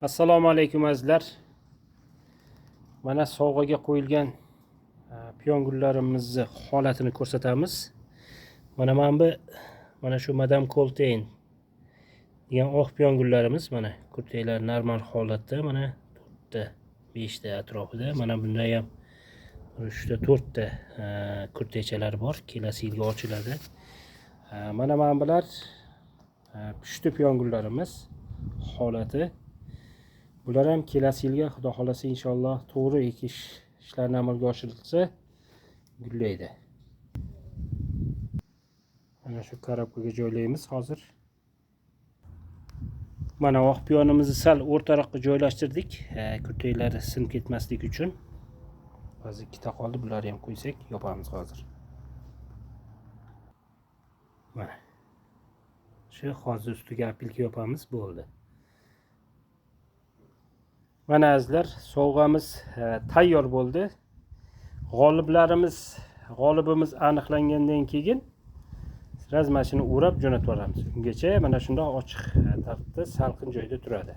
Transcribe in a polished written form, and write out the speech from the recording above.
Assalomu alaykum azizlar. Mana sovg'aga qo'yilgan piyongullarimizni holatini ko'rsatamiz. Mana shu Madame Coltain degan oq piyongullarimiz, mana kurtaylar normal holatda, mana 4 ta 5 ta atrofida. Mana bunda ham 3 ta 4 ta kurtaychalar bor, kelasi yilga ochiladi. Mana bular pushti piyongullarimiz holati. Bular ham kelasi yilga xudo xolasa inshaalloh to'g'ri ekish ishlarini amalga oshirilsa gullaydi. Mana shu korobkaga joylaymiz hozir. Mana oq piyonimizni sal o'rtaroqqa joylashtirdik, kurtaylari sinib ketmasligi uchun. Hozir ikkita qoldi, bularni ham qo'ysak yopamiz hozir. Mana shu hozir ustiga apilka yopamiz, bo'ldi. Mana azizlar, sovg'amiz tayyor bo'ldi. G'olibimiz aniqlangandan keyin razmashini o'rab jo'natib yuboramiz. Ungacha mana shunday ochiq tartibda salqin joyda turadi.